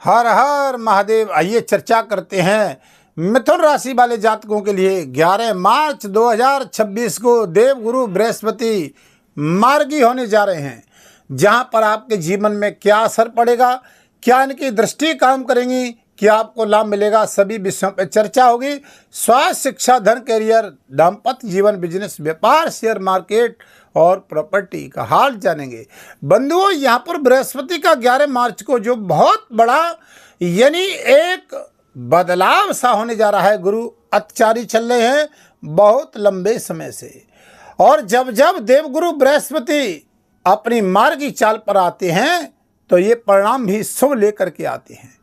हर हर महादेव। आइए चर्चा करते हैं मिथुन राशि वाले जातकों के लिए 11 मार्च 2026 को देवगुरु बृहस्पति मार्गी होने जा रहे हैं। जहां पर आपके जीवन में क्या असर पड़ेगा, क्या इनकी दृष्टि काम करेंगी, क्या आपको लाभ मिलेगा, सभी विषयों पर चर्चा होगी। स्वास्थ्य, शिक्षा, धन, करियर, दाम्पत्य जीवन, बिजनेस, व्यापार, शेयर मार्केट और प्रॉपर्टी का हाल जानेंगे। बंधुओं, यहाँ पर बृहस्पति का 11 मार्च को जो बहुत बड़ा यानी एक बदलाव सा होने जा रहा है। गुरु अत्याचारी चल रहे हैं बहुत लंबे समय से, और जब जब देवगुरु बृहस्पति अपनी मार्गी चाल पर आते हैं तो ये परिणाम भी शुभ लेकर के आते हैं।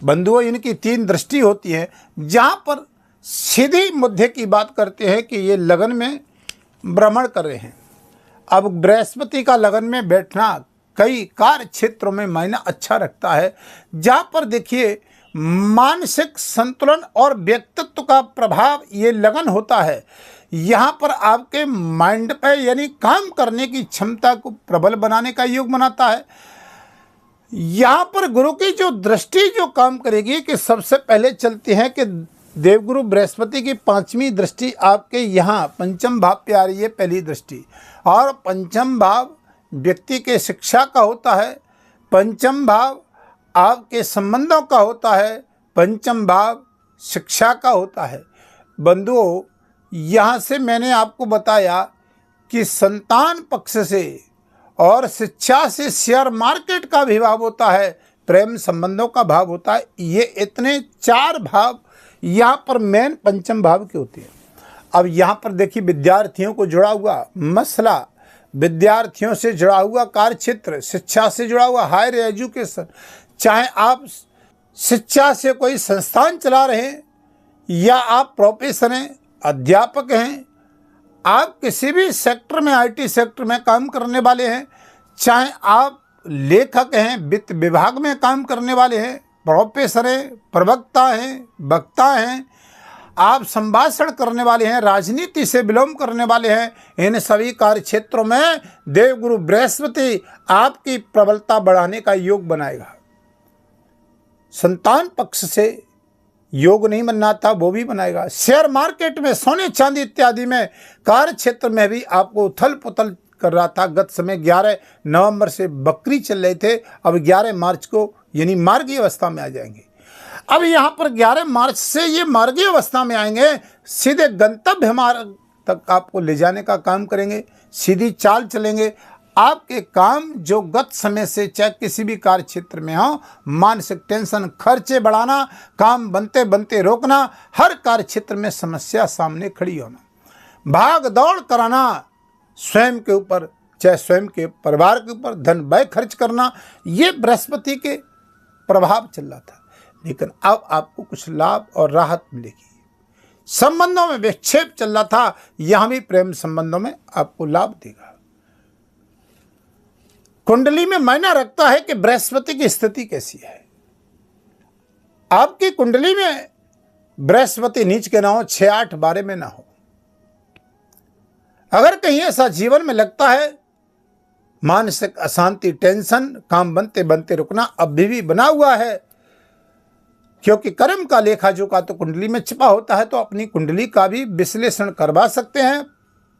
बंधुओं, इनकी 3 दृष्टि होती है, जहाँ पर सीधी मुद्दे की बात करते हैं कि ये लगन में भ्रमण कर रहे हैं। अब बृहस्पति का लगन में बैठना कई कार्य क्षेत्रों में मायना अच्छा रखता है, जहाँ पर देखिए मानसिक संतुलन और व्यक्तित्व का प्रभाव ये लगन होता है। यहाँ पर आपके माइंड पे यानी काम करने की क्षमता को प्रबल बनाने का योग बनाता है। यहाँ पर गुरु की जो दृष्टि जो काम करेगी कि सबसे पहले चलते हैं कि देवगुरु बृहस्पति की 5वीं दृष्टि आपके यहाँ पंचम भाव पे आ रही है, पहली दृष्टि। और पंचम भाव व्यक्ति के शिक्षा का होता है, पंचम भाव आपके संबंधों का होता है, पंचम भाव शिक्षा का होता है। बंधुओं, यहाँ से मैंने आपको बताया कि संतान पक्ष से और शिक्षा से शेयर मार्केट का भी भाव होता है, प्रेम संबंधों का भाव होता है। ये इतने 4 भाव यहाँ पर मेन पंचम भाव के होते हैं। अब यहाँ पर देखिए विद्यार्थियों को जुड़ा हुआ मसला, विद्यार्थियों से जुड़ा हुआ कार्य क्षेत्र, शिक्षा से जुड़ा हुआ हायर एजुकेशन, चाहे आप शिक्षा से कोई संस्थान चला रहे हैं या आप प्रोफेसर हैं, अध्यापक हैं, आप किसी भी सेक्टर में आईटी सेक्टर में काम करने वाले हैं, चाहे आप लेखक हैं, वित्त विभाग में काम करने वाले हैं, प्रोफेसर हैं, प्रवक्ता हैं, वक्ता हैं, आप संभाषण करने वाले हैं, राजनीति से विलोम करने वाले हैं, इन सभी कार्य क्षेत्रों में देवगुरु बृहस्पति आपकी प्रबलता बढ़ाने का योग बनाएगा। संतान पक्ष से योग नहीं बनना था वो भी बनाएगा। शेयर मार्केट में, सोने चांदी इत्यादि में, कार्य क्षेत्र में भी आपको उथल पुथल कर रहा था। गत समय 11 नवंबर से बकरी चल रहे थे, अब 11 मार्च को यानी मार्गी अवस्था में आ जाएंगे। अब यहाँ पर 11 मार्च से ये मार्गी अवस्था में आएंगे, सीधे गंतव्य मार्ग तक आपको ले जाने का काम करेंगे, सीधी चाल चलेंगे। आपके काम जो गत समय से चाहे किसी भी कार्य क्षेत्र में हो, मानसिक टेंशन, खर्चे बढ़ाना, काम बनते बनते रोकना, हर कार्य क्षेत्र में समस्या सामने खड़ी होना, भाग दौड़ कराना स्वयं के ऊपर, चाहे स्वयं के परिवार के ऊपर, धन व्यय खर्च करना, ये बृहस्पति के प्रभाव चल रहा था। लेकिन अब आपको कुछ लाभ और राहत मिलेगी। संबंधों में विक्षेप चल रहा था, यहां भी प्रेम संबंधों में आपको लाभ देगा। कुंडली में मायना रखता है कि बृहस्पति की स्थिति कैसी है। आपकी कुंडली में बृहस्पति नीच के ना हो, 6, 8, 12 में ना हो। अगर कहीं ऐसा जीवन में लगता है, मानसिक अशांति, टेंशन, काम बनते बनते रुकना अभी भी बना हुआ है, क्योंकि कर्म का लेखा जोखा तो कुंडली में छिपा होता है, तो अपनी कुंडली का भी विश्लेषण करवा सकते हैं,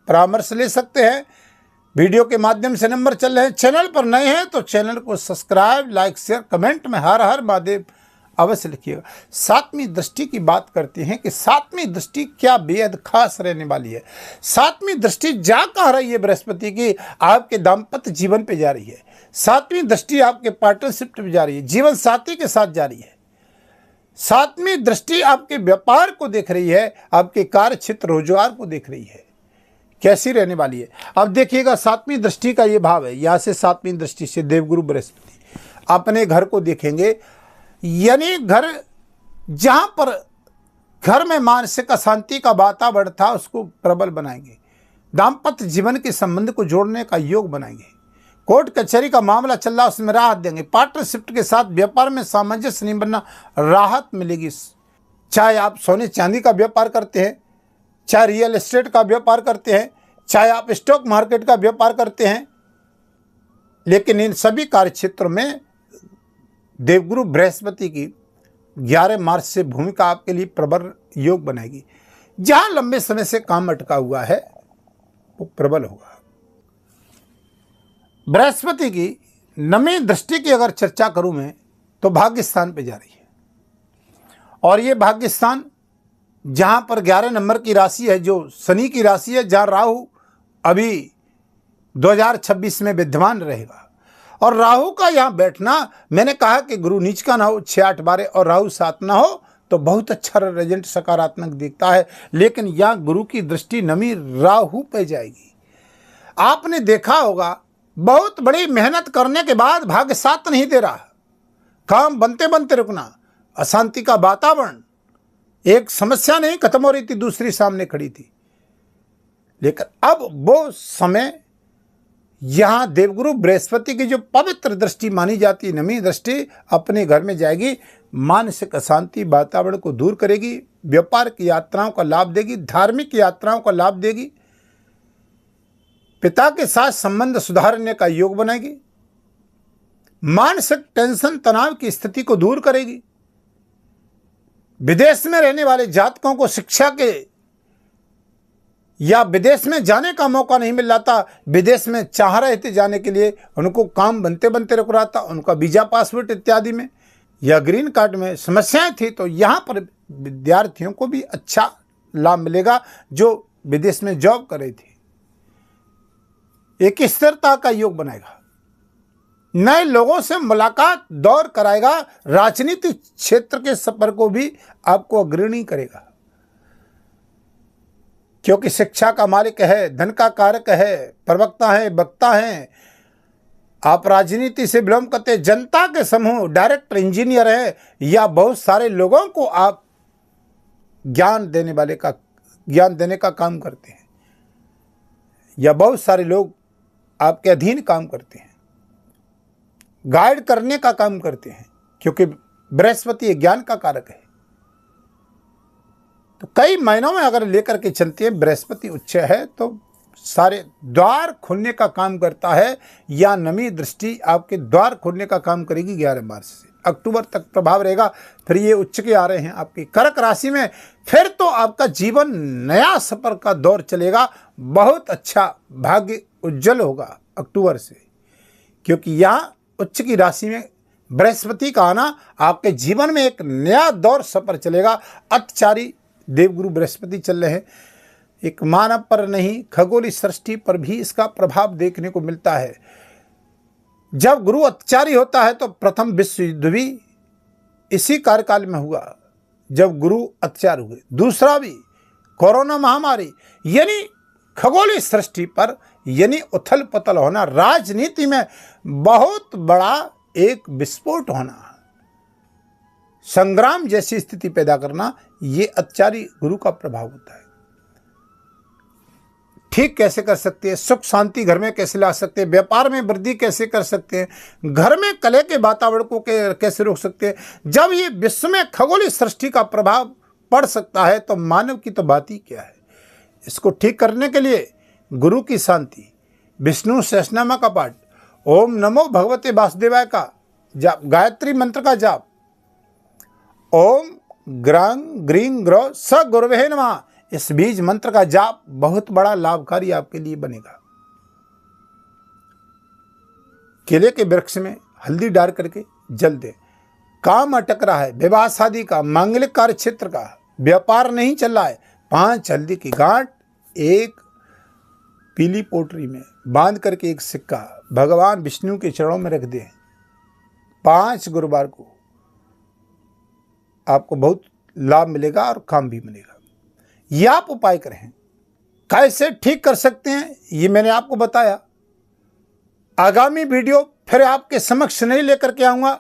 परामर्श ले सकते हैं। वीडियो के माध्यम से नंबर चल रहे हैं। चैनल पर नए हैं तो चैनल को सब्सक्राइब, लाइक, शेयर, कमेंट में हर हर महादेव अवश्य लिखिएगा। 7वीं दृष्टि की बात करते हैं कि 7वीं दृष्टि क्या बेहद खास रहने वाली है। 7वीं दृष्टि जा कह रही है बृहस्पति की, आपके दाम्पत्य जीवन पे जा रही है। 7वीं दृष्टि आपके पार्टनरशिप पे जा रही है, जीवन साथी के साथ जा रही है। 7वीं दृष्टि आपके व्यापार को देख रही है, आपके कार्य क्षेत्र रोजगार को देख रही है, कैसी रहने वाली है। अब देखिएगा 7वीं दृष्टि का ये भाव है, यहाँ से 7वीं दृष्टि से देवगुरु बृहस्पति अपने घर को देखेंगे, यानी घर जहाँ पर घर में मानसिक अशांति का वातावरण था उसको प्रबल बनाएंगे, दाम्पत्य जीवन के संबंध को जोड़ने का योग बनाएंगे, कोर्ट कचहरी का मामला चल रहा उसमें राहत देंगे, पार्टनरशिप के साथ व्यापार में सामंजस्य नहीं बनना, राहत मिलेगी। चाहे आप सोने चांदी का व्यापार करते हैं, चाहे रियल एस्टेट का व्यापार करते हैं, चाहे आप स्टॉक मार्केट का व्यापार करते हैं, लेकिन इन सभी कार्य क्षेत्रों में देवगुरु बृहस्पति की 11 मार्च से भूमिका आपके लिए प्रबल योग बनाएगी। जहां लंबे समय से काम अटका हुआ है वो प्रबल होगा। बृहस्पति की 9वीं दृष्टि की अगर चर्चा करूं मैं तो भाग्य स्थान पे जा रही है, और ये भाग्य स्थान जहां पर 11 नंबर की राशि है जो शनि की राशि है, जहां राहु अभी 2026 में विद्यमान रहेगा। और राहु का यहाँ बैठना, मैंने कहा कि गुरु नीच का ना हो, 6, 8, 12 और राहु 7 ना हो तो बहुत अच्छा रिजल्ट सकारात्मक दिखता है। लेकिन यहाँ गुरु की दृष्टि 9वीं राहु पे जाएगी। आपने देखा होगा बहुत बड़ी मेहनत करने के बाद भाग्य साथ नहीं दे रहा, काम बनते बनते रुकना, अशांति का वातावरण, एक समस्या नहीं खत्म हो रही थी, दूसरी सामने खड़ी थी। लेकिन अब वो समय यहाँ देवगुरु बृहस्पति की जो पवित्र दृष्टि मानी जाती है 9वीं दृष्टि अपने घर में जाएगी, मानसिक अशांति वातावरण को दूर करेगी, व्यापार की यात्राओं का लाभ देगी, धार्मिक यात्राओं का लाभ देगी, पिता के साथ संबंध सुधारने का योग बनाएगी, मानसिक टेंशन तनाव की स्थिति को दूर करेगी। विदेश में रहने वाले जातकों को शिक्षा के या विदेश में जाने का मौका नहीं मिल रहा था, विदेश में चाह रहे थे जाने के लिए, उनको काम बनते बनते रुक रहा था, उनका वीजा पासपोर्ट इत्यादि में या ग्रीन कार्ड में समस्याएं थी, तो यहाँ पर विद्यार्थियों को भी अच्छा लाभ मिलेगा जो विदेश में जॉब कर रही थी। एक स्थिरता का योग बनाएगा, नए लोगों से मुलाकात दौर कराएगा, राजनीतिक क्षेत्र के सफर को भी आपको अग्रणी करेगा, क्योंकि शिक्षा का मालिक है, धन का कारक है, प्रवक्ता है, वक्ता हैं। आप राजनीति से बिलोंग करते, जनता के समूह, डायरेक्टर, इंजीनियर है, या बहुत सारे लोगों को आप ज्ञान देने का काम करते हैं, या बहुत सारे लोग आपके अधीन काम करते हैं, गाइड करने का काम करते हैं, क्योंकि बृहस्पति ज्ञान का कारक है। तो कई महीनों में अगर लेकर के चलते हैं, बृहस्पति उच्च है तो सारे द्वार खोलने का काम करता है, या 9वीं दृष्टि आपके द्वार खोलने का काम करेगी। 11 मार्च से अक्टूबर तक प्रभाव रहेगा। फिर ये उच्च के आ रहे हैं आपकी कर्क राशि में, फिर तो आपका जीवन नया सफर का दौर चलेगा, बहुत अच्छा भाग्य उज्जवल होगा अक्टूबर से, क्योंकि यहाँ उच्च की राशि में बृहस्पति का आना आपके जीवन में एक नया दौर सफर चलेगा। अत्याचारी देवगुरु बृहस्पति चल रहे हैं, एक मानव पर नहीं खगोलीय सृष्टि पर भी इसका प्रभाव देखने को मिलता है। जब गुरु अत्याचारी होता है तो प्रथम विश्व युद्ध भी इसी कार्यकाल में हुआ, जब गुरु अत्याचार हुए, दूसरा भी कोरोना महामारी, यानी खगोलीय सृष्टि पर यानी उथल पुथल होना, राजनीति में बहुत बड़ा एक विस्फोट होना, संग्राम जैसी स्थिति पैदा करना, ये अत्याचारी गुरु का प्रभाव होता है। ठीक कैसे कर सकते हैं, सुख शांति घर में कैसे ला सकते हैं, व्यापार में वृद्धि कैसे कर सकते हैं, घर में कलह के वातावरण को कैसे रोक सकते हैं। जब ये विश्व में खगोलीय सृष्टि का प्रभाव पड़ सकता है तो मानव की तो बात ही क्या है। इसको ठीक करने के लिए गुरु की शांति, विष्णु सहस्रनाम का पाठ, ओम नमो भगवते वासुदेवाय का जाप, गायत्री मंत्र का जाप, ओम ग्रांग ग्रीं ग्रह स गुरवे नमः, इस बीज मंत्र का जाप बहुत बड़ा लाभकारी आपके लिए बनेगा। केले के वृक्ष में हल्दी डाल करके जल दे। काम अटक रहा है, विवाह शादी का, मांगलिक कार्य क्षेत्र का, व्यापार नहीं चल रहा है, 5 हल्दी की गांठ एक पीली पोटरी में बांध करके एक सिक्का भगवान विष्णु के चरणों में रख दें। 5 गुरुवार को आपको बहुत लाभ मिलेगा और काम भी मिलेगा। यह आप उपाय करें। कैसे ठीक कर सकते हैं ये मैंने आपको बताया। आगामी वीडियो फिर आपके समक्ष नहीं लेकर के आऊँगा।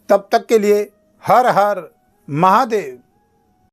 तब तक के लिए हर हर महादेव।